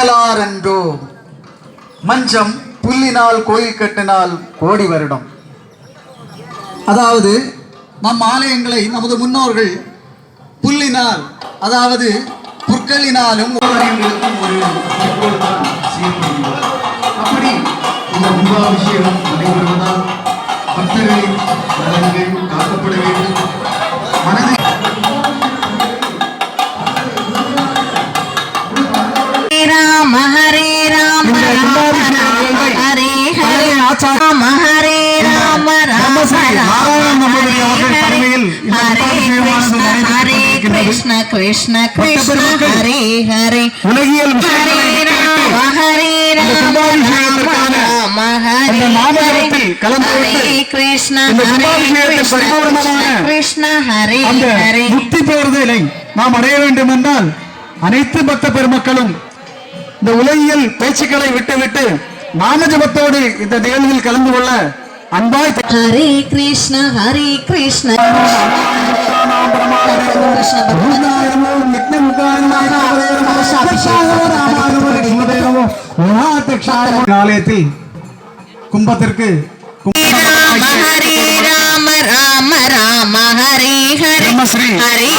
வள்ளலார் என்றோ மஞ்சம் புல்லினால் கோயில் கட்டினால் கோடி வருடம். அதாவது நம் ஆலயங்களை நமது முன்னோர்கள் புல்லினால், அதாவது புற்களினாலும் ஆலயங்களுக்கும் ஒரு அப்படி இந்த கும்பாபிஷேகம் நடைபெறுவதால் பக்தர்களின் நலன்கள் காக்கப்பட வேண்டும். மனதை ராம ஹரே ராம ஹரே ஹரே ராம ஹரே ராம ராம ஹரே கிருஷ்ண கிருஷ்ண கிருஷ்ண ஹரே ஹரே உலகியல் ஹரே ராம ஹரே ராம ராம ஹரே ஹரே கிருஷ்ண கிருஷ்ண ஹரே ஹரே. முக்தி பெறுதலை நாம் அடைய வேண்டும் என்றால் அனைத்து பக்த பெருமக்களும் இந்த உலகியல் பேச்சுக்களை விட்டுவிட்டு நாம ஜபத்தோடு இந்த நிகழ்வில் கலந்து கொள்ள அன்பாய். ஹரே கிருஷ்ண ஹரே கிருஷ்ண ஆலயத்தில் கும்பத்திற்கு ஹரே ராம ராம ராம ஹரே ஹரே ஹரே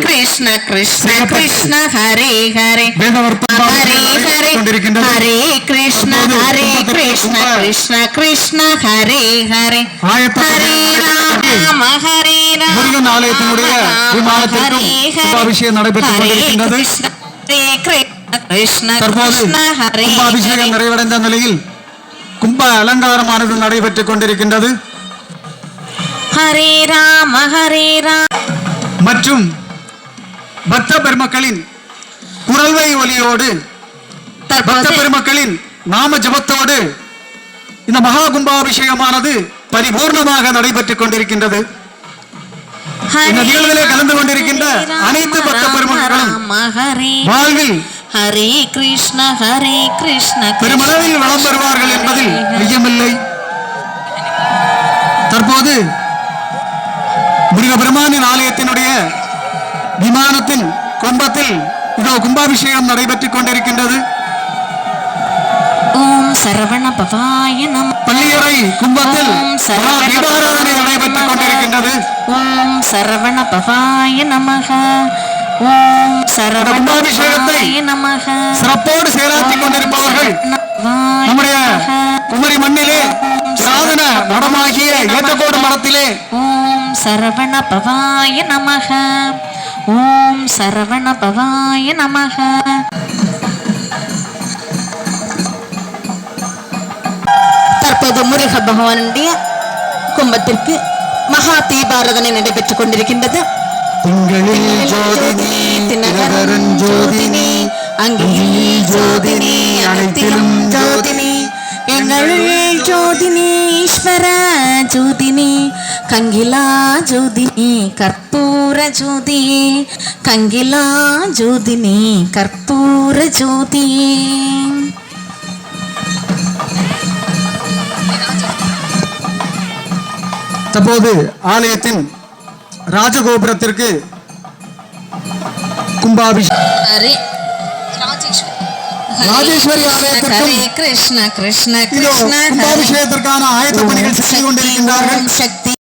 கிருஷ்ண கிருஷ்ண கிருஷ்ண ஹரே ஹரே ஹரே ஹரே ஹரே கிருஷ்ண கிருஷ்ண கிருஷ்ண ஹரே ஹரே ஹரே ராம ஹரே முருகன் ஆலயத்தினுடைய விமானத்திற்கும் கும்பாபிஷேகம் நடைபெற்றுக் கொண்டிருக்கின்றது. தற்போது கும்பாபிஷேகம் நிறைவடைந்த நிலையில் கும்ப அலங்காரமானது நடைபெற்றுக் கொண்டிருக்கின்றது. ஹரே ராம ஹரே ராம மற்றும் பக்த பெருமக்களின் குரல்வை ஒலியோடு பக்த பெருமக்களின் நாம ஜபத்தோடு இந்த மகா கும்பாபிஷேகமானது பரிபூர்ணமாக நடைபெற்றுக் கொண்டிருக்கின்றது. இந்த நிகழ்விலே கலந்து கொண்டிருக்கின்ற அனைத்து பக்த பெருமக்களும் வாழ்வில் ஹரே கிருஷ்ண பெருமளவில் வளம் பெறுவார்கள் என்பதில் ஐயமில்லை. தற்போது முருகபெருமானின் ஆலயத்தினுடைய விமானத்தின் கும்பத்தில் இதோ கும்பாபிஷேகம் நடைபெற்றுக் கொண்டிருக்கின்றது. ஓம் சரவண பவாய நம. பள்ளியறை கும்பத்தில் தீபாராதனை நடைபெற்றுக் கொண்டிருக்கின்றது. ஓம் சரவண பவாய நமக. ஓம் சரவண பவாய நமக. சிறப்போடு செயலாற்றிக் கொண்டிருப்பவர்கள் நம்முடைய குமரி மண்ணிலே சாதன மடமாகிய ஏற்றக்கோடு மடத்திலே ஓம் சரவண பவாய நமக. ஓம் சரவண பவாய நமக. தற்போது முருக பகவானுடைய கும்பத்திற்கு மகா தீபாராதனை நடைபெற்றுக் கொண்டிருக்கின்றது. திங்களில் ஜோதினி தினகரன் ஜோதினி அங்கில் ஜோதினி அனைத்திலும் ஜோதினி எங்கள் ஜோதினி ஈஸ்வர ஜோதினி கங்கிலா ஜோதினி கற்பூர ஜோதி கங்கிலா ஜோதினி கற்பூர ஜோதி. தற்போது ஆலயத்தின் ராஜகோபுரத்திற்கு கும்பாபிஷேகம் ராஜேஸ்வரி ஆலயத்திற்கும் கிருஷ்ண கிருஷ்ண கும்பாபிஷேகத்திற்கான ஆயத்த பணிகள் செய்து கொண்டிருக்கின்றார்கள். சக்தி